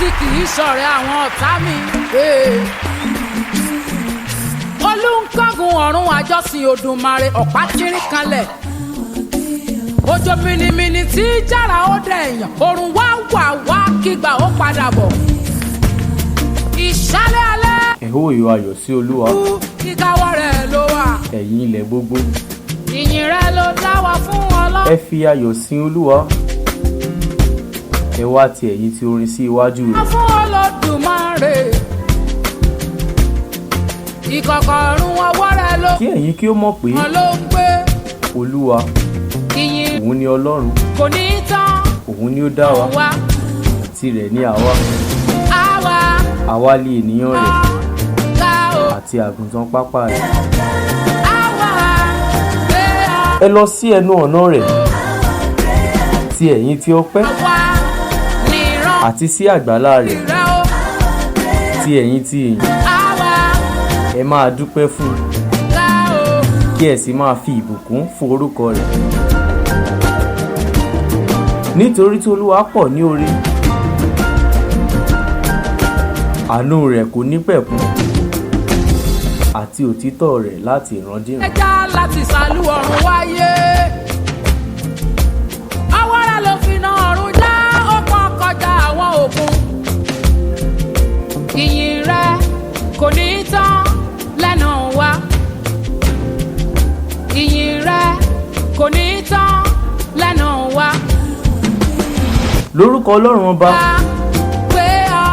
tí kì í ṣọ̀rẹ́ àwọn ọ̀tá mi. Olúńkángun ọ̀run àjọsìn Òdùmarè ọ̀pá tírín kanlẹ̀. Òjò mìnìmìnì tí jára ó dẹ̀ èèyàn. Òrùn wá kígbà ó padà bọ̀. Ìṣálẹ̀ alẹ́. Ẹ hó ìhó ayọ̀ sí Olúwa. Ìkáwọ́ rẹ̀ ló wà. Ẹ̀yin ilẹ̀ gbogbo. Ìyìn rẹ̀ ló dá wa fún Ọlọ́run. Ẹ fi ayọ̀ sin Olúwa. Ẹ wá ti ẹ̀yin tí orin sí iwájú rẹ̀. Fún Olódùmarè. Ìkọ̀kọ̀ ọ̀run ọwọ́ rẹ̀ ló. Kí ẹ̀yin kí ó mọ̀ pé Wọ́n ló ń gbé. Olúwa Ìyìn òun ni Ọlọ́run. kò ní tán. Òun ni ó dá wa. Wá. Tirẹ̀ ni àwa. Àwa. Àwa lè ènìyàn rẹ̀ Ká o. àti àgùntàn pápá rẹ̀. Àwa. Gbé ọ. Ẹ lọ sí ẹnu ọ̀nà rẹ̀. Ti ẹ̀yin tí ọpẹ́ Wá. Nìran. àti sí àgbàlá rẹ̀. Ìrẹ́ o. Ti ẹ̀yin tí èyìn. Àwa. Ẹ máa dúpẹ́ fún un. Ká o. Kí ẹ sì máa fi ìbùkún fún orúkọ rẹ̀. Nítorí tí Olúwa pọ̀ ní oore. Àánú rẹ̀ kò ní pẹ̀kun. Àti òtítọ́ rẹ̀ láti ìrandíran. Ẹja láti sàlú ọ̀run wáyé. Ọwọ́ rẹ̀ ló fi na ọ̀run já ọkàn kọjá àwọn òkun. Ìyìn rẹ̀ kò ní tán lẹ́nu wa. Ìyìn rẹ̀ kò ní tán lẹ́nu wa. Lórúkọ Ọlọ́run ọba. Ká pé ọ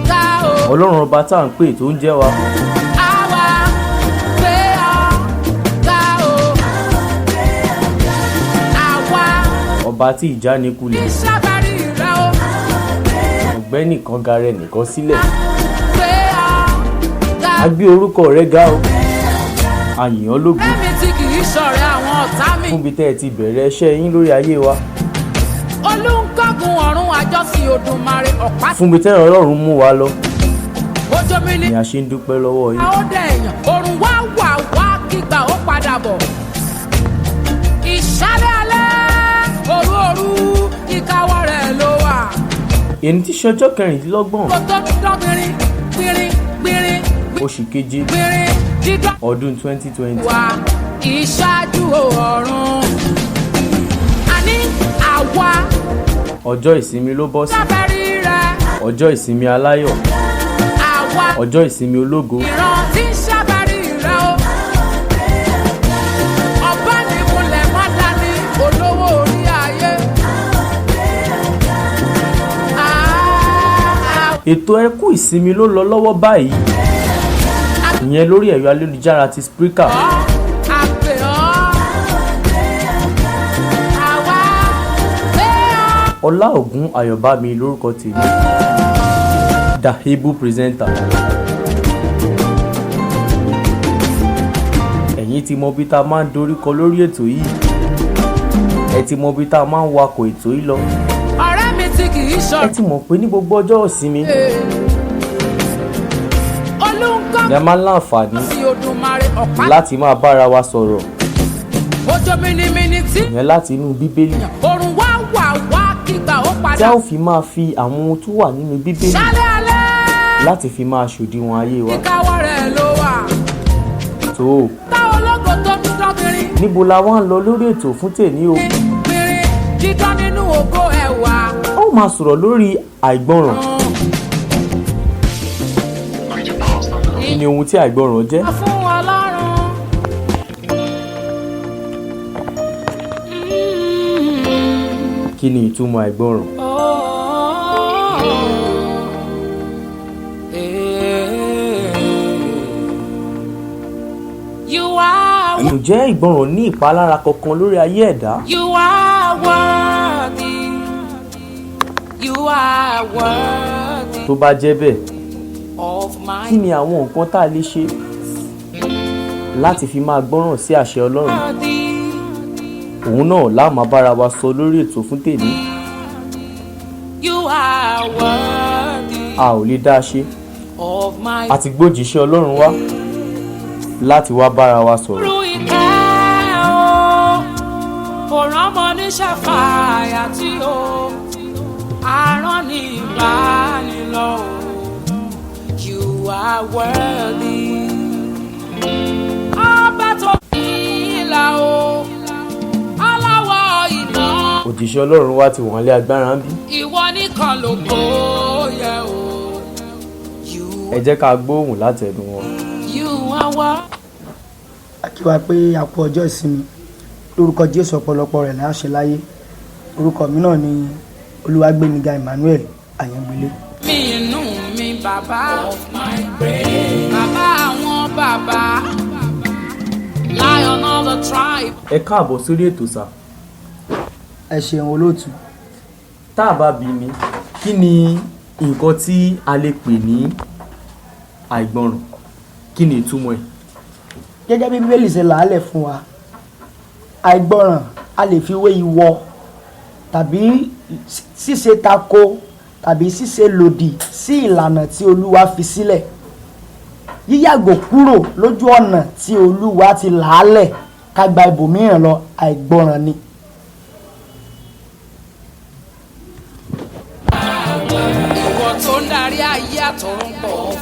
ká o. Ọlọ́run ọba tá à ń pè tó ń jẹ́ wa. Àwa pé ọ ká o. Àwa Ọba tí ìjánikulẹ̀. ìṣàbárí rẹ o. Ọ̀gbẹ́ni kan ga rẹ̀ nìkan sílẹ̀. Pé ọ ká A gbé orúkọ rẹ̀ ga o. A yìn ọ́ lógo ẹ̀mí tí kì í ṣọ̀rẹ́ àwọn ọ̀tá mi. fún bí tẹ́ ẹ ti bẹ̀rẹ̀ iṣẹ́ yín lórí ayé wa. Olúńkángun ọ̀run àjọsìn Òdùmarè ọ̀pá. Fún bí tẹ́ Ọlọ́run mú wa lọ Òjò mi ní ni a ṣe ń dúpẹ́ lọ́wọ́ yín. ó dẹ̀ èèyàn. Òrùn wá kígbà ó padà bọ̀. Ìṣálẹ̀ alẹ́ òru ìkáwọ́ rẹ̀ ló wà. Èyí tí ṣe ọjọ́ kẹrìndínlọ́gbọ̀n Kò tó dán gbìnrín oṣù keje dídán. ọdún 2020. Wa ìṣáájú ọ̀run. Àní àwa Ọjọ́ ìsinmi ló bọ́ sí. sábẹ́rí rẹ̀. Ọjọ́ ìsinmi aláyọ̀. Àwa Ọjọ́ ìsinmi ológo. ìran tí sábẹ́rí rẹ̀ o. Ọba ní múlẹ̀ má dání olówó orí ayé. Ètò ẹkú ìsinmi ló lọ lọ́wọ́ báyìí. Ìyẹn lórí ẹ̀rọ ayélujára ti Spreaker. Àpè ọ́. Àwa pé ọ́. Ọláògún Ayọ̀bámi lórúkọ tèmi. The Able Presenter. Ẹ̀yin ti mọ bí tá a máa ń doríkọ lórí ètò yìí. Ẹ ti mọ bí tá a máa ń wakọ̀ ètò yìí lọ. Ọ̀rẹ́ mi tí kì í Ẹ ṣọ̀rẹ́. ti mọ̀ pé ní gbogbo ọjọ́ ìsinmi Olúńkángun ni a máa ń láǹfààní sí Òdùmarè ọ̀pá. láti máa bára wa sọ̀rọ̀. Òjò mìnìmìnì tí. Ìyẹn láti inú Bíbélì. Òrùn wá kígbà ó Tí padà. a ó fi máa fi àwọn ohun tó wà nínú Bíbélì Ṣálẹ̀ alẹ́ láti fi máa ṣòdiwọ̀n ayé wa. ìkáwọ́ rẹ̀ ló wà. Tó o, Tá ológo tó ń dán gbìnrín. níbo la wá ń lọ lórí ètò fún tèmi o? Gbìnrín dídán nínú ògo ẹ̀wà. A ó máa sọ̀rọ̀ lórí àìgbọràn. Kí ni ohun tí àìgbọràn jẹ́? Fún Ọlọ́run. Kí ni ìtumọ̀ àìgbọràn? You are, Ǹjẹ́ ìgbọràn ní ìpalára kankan lórí ayé ẹ̀dá? you are worthy. You are worthy Tó bá jẹ́ bẹ́ẹ̀, of kí my ni àwọn nǹkan tá a lè ṣe láti fi máa gbọ́ràn sí àṣẹ Ọlọ́run? worthy. Òun náà la máa bára wa sọ lórí ètò fún tèmi. You are worthy A ò lè dá a ṣe. of my A ti gbójíṣẹ́ Ọlọ́run wá láti wá bára wa sọ̀rọ̀. true ìkẹ́ o. Kò rán mọ ní ṣàfàyà tí o. arán ní ìbánilọ́ you are worthy. Ọba tó ní ìlà o aláwọ̀ iná. Òjíṣẹ́ Ọlọ́run wá ti wọ́n lé agbára ń bí. Ìwọ nìkan ló kó yẹ o. Ẹ jẹ́ ká gbóhùn láti ẹnu wọn. You are worthy. A kí wa pé a kú ọjọ́ ìsinmi lórúkọ Jésù ọ̀pọ̀lọpọ̀ rẹ̀ láṣẹ láyé. Orúkọ mi náà ni Olúwagbémiga Emmanuel Àyàngbélé. Mi inú mi bàbá of my praise. Bàbá àwọn bàbá. Lion of the tribe. Ẹ káàbọ̀ sórí ètò sà. Ẹ ṣeun olóòtú. Tá a bá bi mí, kí ni nǹkan tí a lè pè ní àìgbọràn? Kí ni ìtumọ̀ ẹ̀? Gẹ́gẹ́ bí Bíbélì ṣe làálẹ̀ fún wa, àìgbọràn a lè fi wé ìwọ tàbí ṣíṣe tako tàbí ṣíṣe lòdì sí ìlànà tí Olúwa fi sílẹ̀. Yíyàgò kúrò lójú ọ̀nà tí Olúwa ti làálẹ̀ ká gba ibòmíràn lọ àìgbọràn ni. Ìwọ tó ń darí ayé àtọ̀run pọ̀.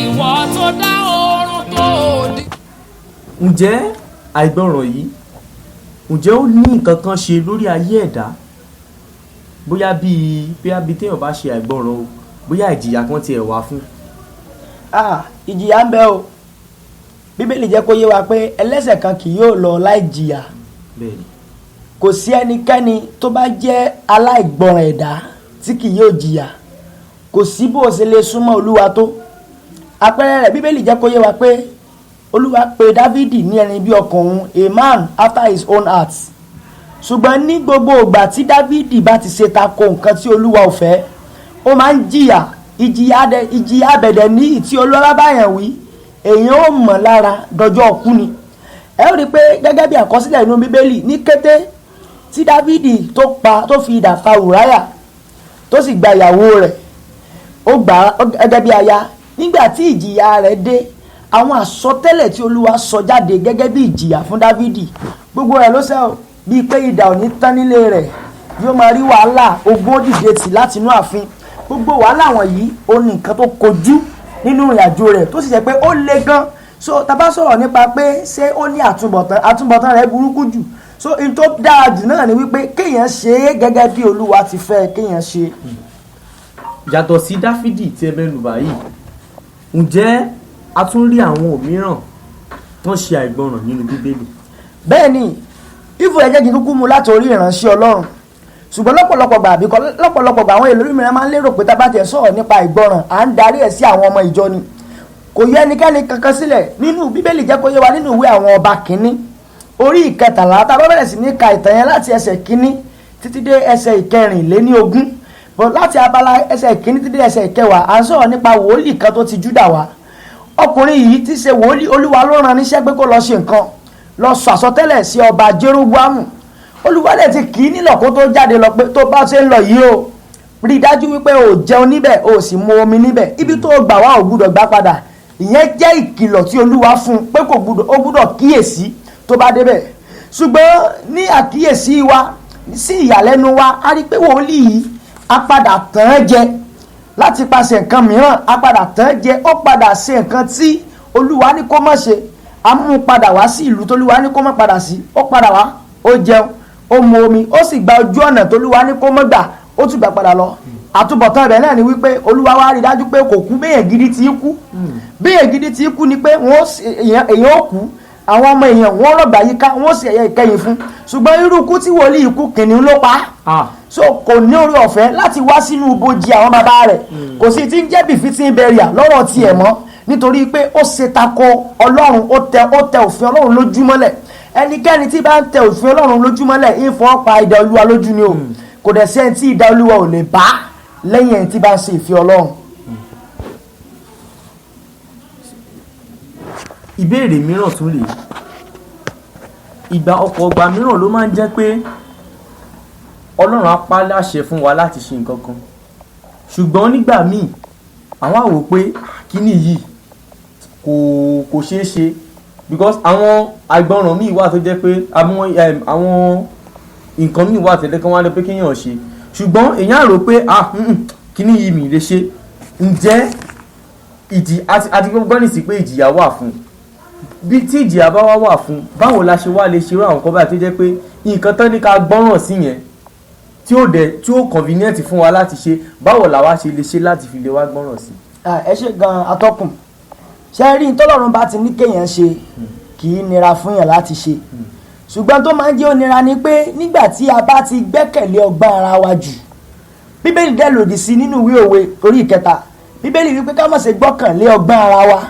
Ìwọ tó dá oorun tó òdì. Ǹjẹ́ àìgbọràn yìí, ǹjẹ́ ó ní nǹkan kan ṣe lórí ayé ẹ̀dá? Bóyá bíi téèyàn bá ṣe àìgbọràn o, bóyá ìjìyà kan tiẹ̀ wà fún. Ìjìyà ń bẹ o. Bíbélì jẹ́ kó yé wa pé ẹlẹ́ṣẹ̀ kan kì yóò lọ láì jìyà. Bẹ́ẹ̀ni. Kò sí ẹnikẹ́ni tó bá jẹ́ aláìgbọràn ẹ̀dá tí kì yóò jìyà. Kò sí bó o ṣe lè súnmọ́ Olúwa tó. Àpẹẹrẹ rẹ̀ Bíbélì jẹ́ kó yé wa pé Olúwa pè Dávídì ní ẹni bí ọkàn òun, a man after his own heart. Ṣùgbọ́n ní gbogbo ìgbà tí Dávídì bá ti ṣe tako nǹkan tí Olúwa ò fẹ́, ó máa ń jìyà. Ìjìyà abẹ̀dẹ̀ ní tí Olúwa bá yàn wí, èèyàn ó mọ̀ lára dọjọ́ ọkú ni. Ẹ ó rí i pé gẹ́gẹ́ bí àkọsílẹ̀ inú Bíbélì, ní kété tí Dávídì tó fi idà fa Ùráyà tó sì gba ìyàwó rẹ̀, ó gbà á gẹ́gẹ́ bí aya. Nígbà tí ìjìyà rẹ̀ dé, àwọn àsọtẹ́lẹ̀ tí Olúwa sọ jáde gẹ́gẹ́ bí ìjìyà fún Dávídì, gbogbo rẹ̀ ló ṣẹ bíi pé idà ò ní tán nílé rẹ̀, yóò máa rí wàhálà, ogun ó dìde tì láti inú ààfin. Gbogbo wàhálà wọ̀nyí ó ní nǹkan tó kojú nínú ìrìn àjò rẹ̀ tó sì jẹ́ pé ó le gan. So tá bá sọ̀rọ̀ nípa pé ṣé ó ní àtúbọ̀tán rẹ̀ burúkú jù. So in tó dáa jù náà ni wípé kéèyàn ṣe é gẹ́gẹ́ bí Olúwa ti fẹ́ kéèyàn ṣe. Yàtọ̀ sí Dáfídì tí ẹ mẹ́nu bà yìí, ǹjẹ́ a tún rí àwọn òmíràn tó ń ṣe àìgbọràn nínú Bíbélì? Bẹ́ẹ̀ ni, ìfò ẹ̀jẹ̀ kì í kúkú mu láti orí ìránṣẹ́ Ọlọ́run. Ṣùgbọ́n lọ́pọ̀lọpọ̀ gbà àwọn èlòrí mìíràn máa ń lérò pé tá bá tiẹ̀ sọ̀rọ̀ nípa ìgbọràn à ń darí ẹ̀ sí àwọn ọmọ ìjọ ni. Kò yọ ẹnikẹ́ni kankan sílẹ̀. Nínú Bíbélì jẹ́ kó yé wa nínú ìwé àwọn ọba kìíní orí ìkẹtàlá, tá bá bẹ̀rẹ̀ sí ní ka ìtàn yẹn láti ẹsẹ̀ kìíní títí dé ẹsẹ̀ ìkẹrìnléníogún. Láti abala ẹsẹ̀ kìíní títí dé ẹsẹ̀ ìkẹwàá à ń sọ̀rọ̀ nípa wòlíì kan tó ti Júdà wá. Ọkùnrin yìí ti ṣe wòlíì, Olúwa ló rán níṣẹ́ pé kó lọ ṣe nǹkan, lọ sọ àsọtẹ́lẹ̀ sí ọba Jeroboamu. Olúwa dẹ̀ ti kì í nílọ̀ kó tó jáde lọ pé tó bá ṣe ń lọ yìí o, rí i dájú wípé o jẹun níbẹ̀ o sì mu omi níbẹ̀, ibi tó gbà wá ò gbúdọ̀ gbà padà. Ìyẹn jẹ́ ìkìlọ̀ tí Olúwa fún un pé ó gbúdọ̀ kíyèsí tó bá débẹ̀. Ṣùgbọ́n ní àkíyèsí wa, sí ìyàlẹ́nu wa, a rí pé wòlíì yìí a padà tàn án jẹ láti pàṣẹ nǹkan mìíràn, a padà tàn án jẹ, ó padà ṣe nǹkan tí Olúwa ní kó má ṣe. A mú padà wá sí ìlú tÓlúwa ní kó má padà sí, ó padà wá, ó jẹun, ó mu omi, ó sì gba ojú ọ̀nà tÓlúwa ní kó má gbà, ó tún gbà padà lọ. Àtúbọ̀tán rẹ̀ náà ni wípé Olúwa wá rí dájú pé kò kú béèyàn gidi tí í kú. Béèyàn gidi tí í kú ni pé èèyàn ó kú, àwọn ọmọ èèyàn wọ́n rọ̀gbà yíká, wọ́n sì ẹ̀yẹ ìkẹyìn fún. Ṣùgbọ́n irú ikú tí wòlíì ikú kìnìún ló pa. So kò ní orí ọ̀fẹ́ láti wá sínú ibojì àwọn bàbá rẹ̀. Kò sí tí ń jẹ́ befitting burial lọ́rọ̀ tiẹ̀ mọ́, nítorí pé ó ṣe tako Ọlọ́run, ó tẹ òfin Ọlọ́run lójúmọ́lẹ̀. Ẹnikẹ́ni tí bá ń tẹ òfin Ọlọ́run lójúmọ́lẹ̀ ń fọ́ pa idà Olúwa lójú ni o. Kò dẹ̀ sí ẹni tí idà Olúwa ò lè bá lẹ́yìn ẹni tí bá ń ṣe ìfẹ́ Ọlọ́run. Ìbéèrè mìíràn tún rèé. Ọ̀pọ̀ ọgbà mìíràn ló máa ń jẹ́ pé Ọlọ́run á pa láṣẹ fún wa láti ṣe nǹkan kan, ṣùgbọ́n nígbà míì àwọn á wò pé kíní yìí kò ṣeé ṣe, because àwọn àìgbọràn míì wà tó jẹ́ pé àwọn nǹkan míì wà tẹ́lẹ̀ kan wá lọ pé kéèyàn ṣe, ṣùgbọ́n èèyàn rò pé kíní yìí mi lè ṣe. Ǹjẹ́ ìjì àti gbọ́n ní sí pé ìjìyà wà fún bí tí ìjìyà bá wà fún báwo la ṣe wá lè ṣerú àwọn kan báyìí tó jẹ́ pé nǹkan tán ní ká gbọ́ràn sí yẹn tí ó convenient fún wa láti ṣe, báwo la wá ṣe lè ṣe láti fi lè wá gbọ́ràn sí. ẹ ṣe gan atọ́kùn ṣe rí tọ́lọ́run bá ti ní kéèyàn ṣe kì í nira fún yàn láti ṣe ṣùgbọ́n tó máa ń jẹ́ onira ni pé nígbà tí a bá ti gbẹ́kẹ̀lé ọgbọ́n ara wa jù, bíbélì dẹ̀ lòdì sí nínú ìwé òwe orí 3, bíbélì wípé ká má ṣe gbọ́kànlé ọgbọ́n ara wa.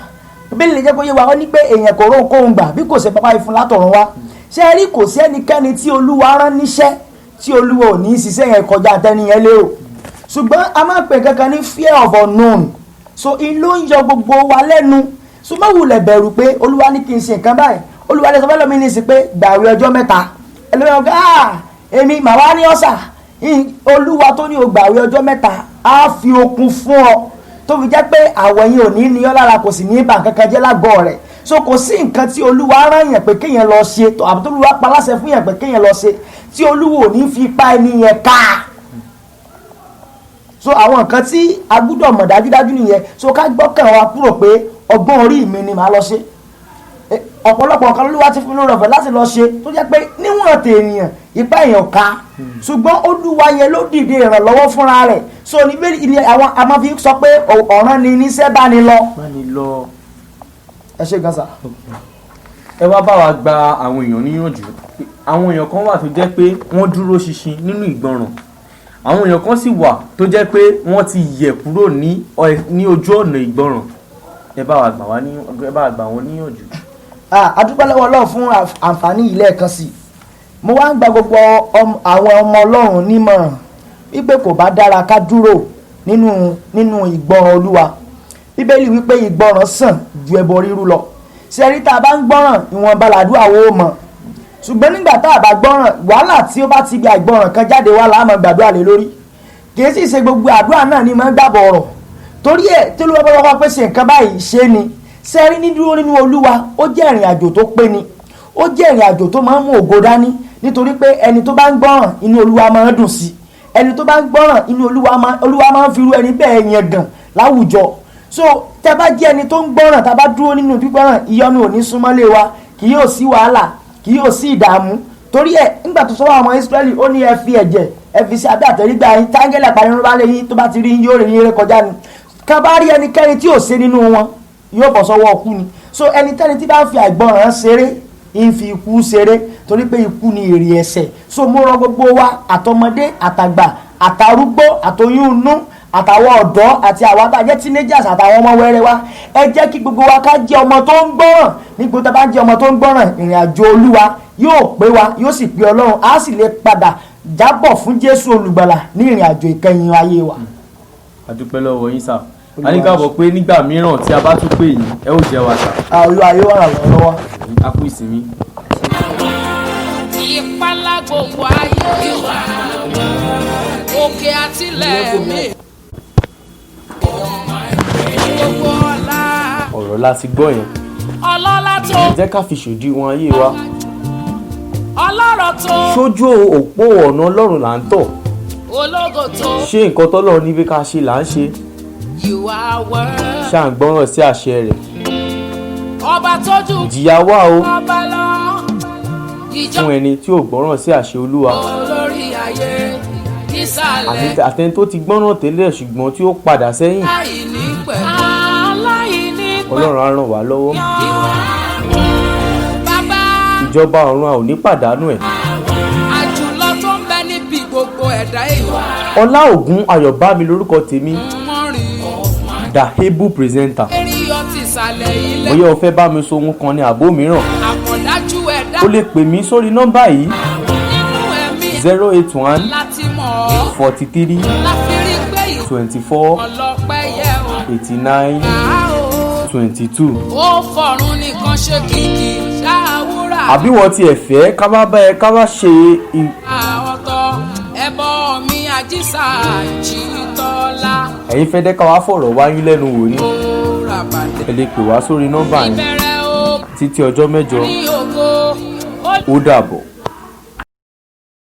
Bíbélì lè jẹ́ kó yé wa ó ní pé èèyàn kò rò kóhun gbà bí kò ṣe bàbá ìfún látọ̀run wá. Ṣé rí kò sí ẹnikẹ́ni tí Olúwa rán níṣẹ́ tí Olúwa ò ní ṣiṣẹ́ yẹn kọjá tẹ́niyẹn lérò. Ṣùgbọ́n a máa ń pè kankan ní fear of unknown, so in ló ń yọ gbogbo wa lẹ́nu. Ṣùgbọ́n wulẹ̀ bẹ̀rù pé Olúwa ní kí n ṣe nǹkan báyìí, Olúwa lè sọ fẹ́ lómi ní sí pé gbààwẹ̀ ọjọ́ 3, ẹlẹ́wọ̀n ká èmi màá wá ní ọ̀sà. Olúwa tó ní o gbààwẹ̀ ọjọ́ 3 á fi okun fún ọ tó fi jẹ́ pé àwọ̀ yẹn ò ní ní ọ́ lára, kò sì ní bà kankan jẹ́ lágọ̀ọ́ rẹ̀. So kò sí nǹkan tí Olúwa rán yẹn pé kéèyàn lọ ṣe àbí tó Olúwa pa láṣẹ fún yẹn pé kéèyàn lọ ṣe tí Olúwa ò ní fi ipá ẹni yẹn ká. So àwọn nǹkan tí a gbúdọ̀ mọ̀ dájúdájú nìyẹn. So ká gbọ́kàn wa kúrò pé ọgbọ́n orí mi ni màá lọ ṣe. Ọ̀pọ̀lọpọ̀ nǹkan Olúwa ti fún mi lọ́rọ̀ fẹ́ láti lọ ṣe tó jẹ́ pé níwọ̀n tèèyàn ipá èèyàn ká, ṣùgbọ́n Olúwa yẹn ló dìde ìrànlọ́wọ́ fúnra rẹ̀. So níbẹ̀ ilé àwọn a máa fi sọ pé ọ̀ràn ni níṣẹ́ bá ní lọ. Ẹ ṣe gan sa. Ẹ wá bá wa gba àwọn èèyàn níyànjú. Àwọn èèyàn kan wà tó jẹ́ pé wọ́n dúró ṣinṣin nínú ìgbọràn, àwọn èèyàn kan sì wà tó jẹ́ pé wọ́n ti yẹ̀ kúrò ní ojú ọ̀nà ìgbọràn. Ẹ bá wa gbà wọ́n níyànjú. A dúpẹ́ lọ́wọ́ Ọlọ́run fún àǹfààní yìí lẹ́ẹ̀kan sí. Mo wá ń gba gbogbo àwọn ọmọ Ọlọ́run nímọ̀ràn wípé kò bá dára ká dúró nínú ìgbọràn Olúwa. Bíbélì wípé ìgbọràn sàn ju ẹbọ rírú lọ. Ṣé rí tá a bá ń gbọ́ràn ìwọ̀nba làdúrà wo mọ̀, ṣùgbọ́n nígbà tá a bá gbọ́ràn wàhálà tí ó bá ti bí àìgbọràn kan jáde wá láàmú gbàdúrà lé lórí. Kì í sì ṣe gbogbo àdúrà náà ni máa ń gbàbọ̀ ọ̀rọ̀ torí ẹ̀ tí Olúwa bá wá pé ṣe nǹkan báyìí ṣe ni. Ṣé rí ní dúró nínú Olúwa ó jẹ́ ìrìn àjò tó pé ni, ó jẹ́ ìrìn àjò tó máa ń mú ògo dání nítorí pé ẹni tó bá ń gbọ́ràn inú Olúwa máa ń dùn sí, ẹni tó bá ń gbọ́ràn inú Olúwa máa ń fi irú ẹni bẹ́ẹ̀ yẹn gàn láwùjọ. So tẹ́ bá jẹ́ ẹni tó ń gbọ́ràn tá a bá dúró nínú gbígbọ́ràn, ìyọnu ò ní súnmọ́lé wa, kì yóò sí wàhálà, kì yóò sí ìdààmú. Torí ẹ̀ nígbà tó sọ́wọ́ àwọn Ísírẹ́lì ó ní ẹ fi ẹ̀jẹ̀ ẹ fi sí abẹ́ àtẹ̀rígbà yín, táńgẹ́lẹ̀ àpárínú bá lé yín tó bá ti rí yín yóò rí yín ré kọjá ni. Ká bá rí ẹnikẹ́ni tí ò ṣe nínú wọn yóò bọ̀ sọ́wọ́ ọkú ni. So ẹnikẹ́ni tí bá ń fi àìgbọràn ṣeré ń fi ikú ṣeré torí pé ikú ni èrè ẹ̀ṣẹ̀. So mo rọ gbogbo wa àtọmọdé àtàgbà àtàrúgbó àtọyún inú àtàwọn ọ̀dọ́ àti àwọn àtàjẹ́ teenagers àtàwọn ọmọ wẹ́rẹ́ wa, ẹ jẹ́ kí gbogbo wa ká jẹ́ ọmọ tó ń gbọ́ràn. Nígbà tó bá jẹ́ ọmọ tó ń gbọ́ràn, ìrìn àjò Olúwa yóò pé wa, yóò sì pé Ọlọ́run, á sì lè padà jábọ̀ fún Jésù olùgbàlà ní ìrìn àjò ìkẹyìn ayé wa. A dúpẹ́ lọ́wọ́ yín sà. A ní ká bọ̀ pé nígbà mìíràn tí a bá tún pè yín ẹ ó jẹ́ wa sà. Olúwa yóò ràn wọ́n lọ́wọ́. A kú ìsinmi. Ìpalà gbogbo ayé òkè àtìlẹ̀ mi. Gbogbo ọlá. Ọ̀rọ̀ la ti gbọ́ yẹn. Ọlọ́lá tó. Jẹ́ ká fi ṣòdiwọ̀n ayé wa. Ọlọ́rọ̀ tó. Sójú òpó ọ̀nà Ọlọ́run là ń tọ̀. Ológo tó. Ṣé nǹkan tọ́lọ́run ní bí ká ṣe là ń ṣe? You are worth. Ṣá ń gbọ́ràn sí àṣẹ rẹ̀. Ọba tójú. Ìjìyà wà o Ọba lọ. fún ẹni tí ò gbọ́ràn sí àṣẹ Olúwa. Olórí ayé nísàlẹ̀. Àtẹni tó ti gbọ́ràn tẹ́lẹ̀ ṣùgbọ́n tí ó padà sẹ́yìn. Aláìní pẹ̀lú. Ọlọ́run á ràn wá lọ́wọ́. Bàbá. Ìjọba ọ̀run a ò ní pàdánù ẹ̀. Àjùlọ tó ń bẹ níbi gbogbo ẹ̀dá èèyàn. Ọlá Ògún Ayọ̀bámi lórúkọ tèmi, Mọ́rin. the able presenter. Eríyọ ti sàlẹ̀ ilẹ̀. Bóyá o fẹ́ bá mi sọ ohun kan ní àbó mìíràn, Àkọ̀dájú ẹ̀dá. o lè pè mí sórí nọ́mbà yìí Nínú ẹ̀mí. 081 Láti mọ̀ ọ́. 43 Láfi rí pé ìwọ 24 ọlọ́pẹ́ yẹ ọ́. 89 Àá o. 22. Ó fọ̀run nìkan ṣe kìkì ṣáàwúrà. Àbí wọ́n tiẹ̀ fẹ́ ká bá bá ẹ ká bá ṣe Àwọ̀tọ̀ ẹbọ mi àjíṣà ìjìtọ́lá. ẹ̀yin fẹ́ dẹ́ ká wá fọ̀rọ̀ wá yín lẹ́nu wò ni, Ó rà bàdé. ẹ lè pè wá sórí nọ́mbà yẹn. Ìbẹ̀rẹ̀ o Títí ọjọ́ mẹ́jọ, ní ògo. ó dàbọ̀.